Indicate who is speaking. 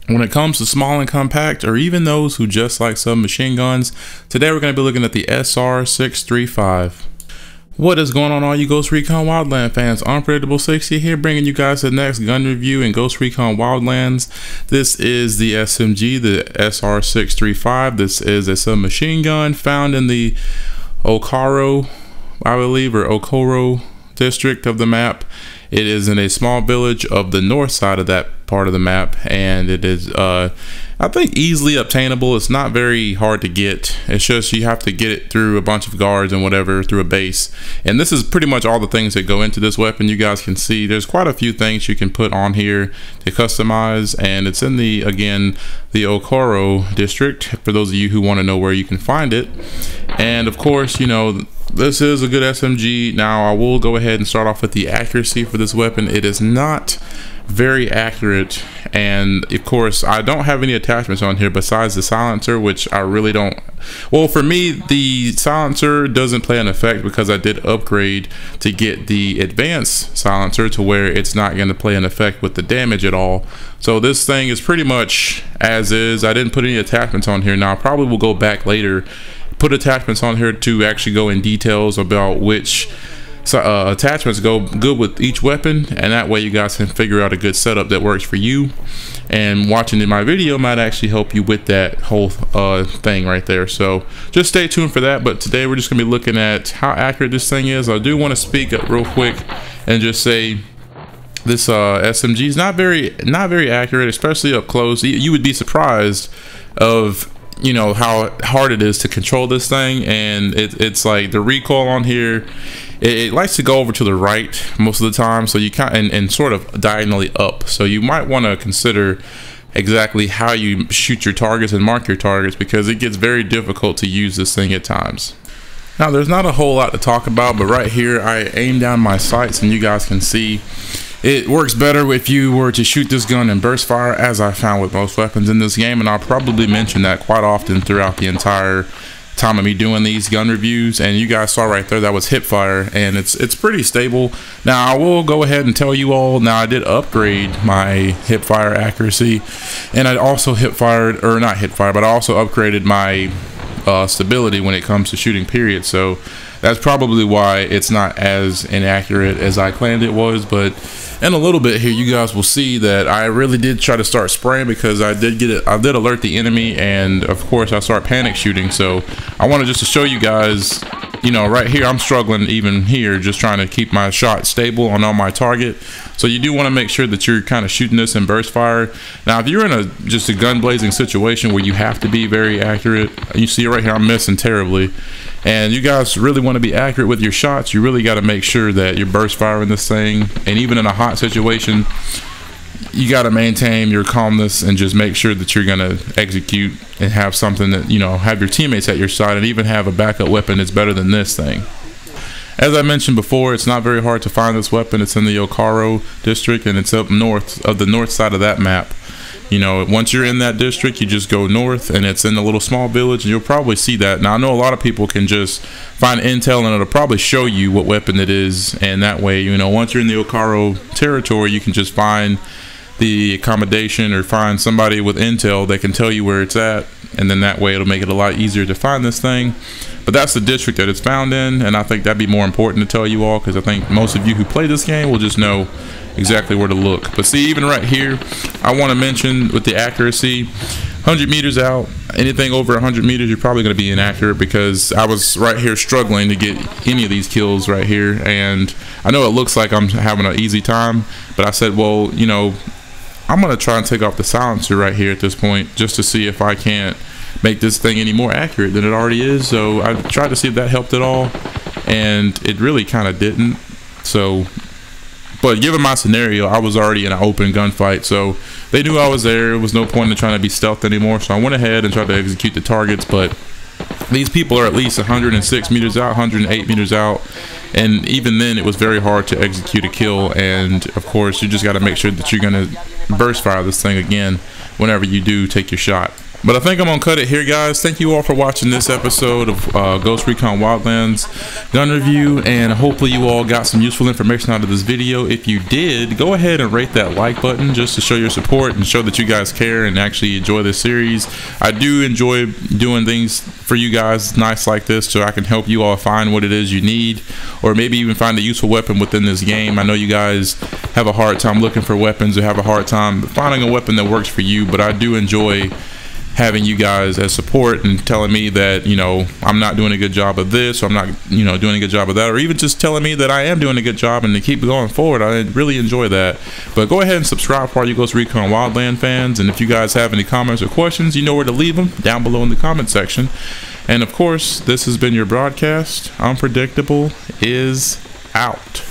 Speaker 1: When it comes to small and compact, or even those who just like submachine guns, today we're going to be looking at the SR-635. What is going on, all you Ghost Recon Wildlands fans? Unpredictable 60 here, bringing you guys the next gun review in Ghost Recon Wildlands. This is the SMG, the SR-635. This is a submachine gun found in the Ocoro, I believe, or Ocoro district of the map. It is in a small village of the north side of that part of the map, and it is I think easily obtainable. It's not very hard to get. It's just you have to get it through a bunch of guards and whatever, through a base. And this is pretty much all the things that go into this weapon. You guys can see there's quite a few things you can put on here to customize, and it's in the, again, the Ocoro district, for those of you who want to know where you can find it. And of course, you know, this is a good SMG. Now I will go ahead and start off with the accuracy for this weapon. It is not very accurate, and of course I don't have any attachments on here besides the silencer, which I really don't. Well, for me, the silencer doesn't play an effect because I did upgrade to get the advanced silencer to where it's not going to play an effect with the damage at all. So this thing is pretty much as is. I didn't put any attachments on here. Now I probably will go back later, put attachments on here to actually go in details about which attachments go good with each weapon, and that way you guys can figure out a good setup that works for you. And watching in my video might actually help you with that whole thing right there. So just stay tuned for that. But today we're just gonna be looking at how accurate this thing is. I do want to speak up real quick and just say this SMG is not very accurate, especially up close. You would be surprised of, you know, how hard it is to control this thing. And it's like the recoil on here, it likes to go over to the right most of the time, so you can't, and sort of diagonally up. So you might want to consider exactly how you shoot your targets and mark your targets, because it gets very difficult to use this thing at times. Now there's not a whole lot to talk about, but right here I aim down my sights and you guys can see it works better if you were to shoot this gun in burst fire, as I found with most weapons in this game. And I'll probably mention that quite often throughout the entire time of me doing these gun reviews. And you guys saw right there, that was hip fire, and it's pretty stable. Now I will go ahead and tell you all, now I did upgrade my hip fire accuracy, and I also hip fired, or not hip fire, but I also upgraded my stability when it comes to shooting, period. So that's probably why it's not as inaccurate as I claimed it was. But in a little bit here, you guys will see that I really did try to start spraying, because I did alert the enemy, and of course I start panic shooting. So I wanted just to show you guys, you know, right here I'm struggling even here, just trying to keep my shot stable on my target. So you do want to make sure that you're kind of shooting this in burst fire. Now if you're in just a gun blazing situation where you have to be very accurate, you see right here I'm missing terribly, and you guys really want to be accurate with your shots. You really got to make sure that you're burst firing this thing, and even in a hot situation you got to maintain your calmness and just make sure that you're going to execute and have something that, you know, have your teammates at your side, and even have a backup weapon that's better than this thing. As I mentioned before, it's not very hard to find this weapon. It's in the Ocoro district, and it's up north of the north side of that map. You know, once you're in that district, you just go north, and it's in a little small village, and you'll probably see that. Now I know a lot of people can just find intel, and it'll probably show you what weapon it is, and that way, you know, once you're in the Ocoro territory, you can just find the accommodation or find somebody with intel that can tell you where it's at, and then that way it'll make it a lot easier to find this thing. But that's the district that it's found in, and I think that'd be more important to tell you all, because I think most of you who play this game will just know exactly where to look. But see, even right here, I want to mention with the accuracy, 100 meters out, anything over 100 meters you're probably going to be inaccurate, because I was right here struggling to get any of these kills right here, and I know it looks like I'm having an easy time, but I said, well, you know, I'm going to try and take off the silencer right here at this point, just to see if I can't make this thing any more accurate than it already is. So I tried to see if that helped at all, and it really kind of didn't. So, but given my scenario, I was already in an open gunfight, so they knew I was there. There was no point in trying to be stealthed anymore, so I went ahead and tried to execute the targets. But these people are at least 106 meters out, 108 meters out, and even then it was very hard to execute a kill. And of course you just got to make sure that you're going to burst fire this thing again whenever you do take your shot. But I think I'm gonna cut it here, guys. Thank you all for watching this episode of Ghost Recon Wildlands gun review, and hopefully you all got some useful information out of this video. If you did, go ahead and rate that like button just to show your support and show that you guys care and actually enjoy this series. I do enjoy doing things for you guys nice like this, so I can help you all find what it is you need, or maybe even find a useful weapon within this game. I know you guys have a hard time looking for weapons, or have a hard time finding a weapon that works for you, but I do enjoy having you guys as support and telling me that, you know, I'm not doing a good job of this, or I'm not, you know, doing a good job of that, or even just telling me that I am doing a good job and to keep going forward. I really enjoy that. But go ahead and subscribe for all you Ghost Recon Wildland fans, and if you guys have any comments or questions, you know where to leave them down below in the comment section. And of course, this has been your broadcast. Unpredictable is out.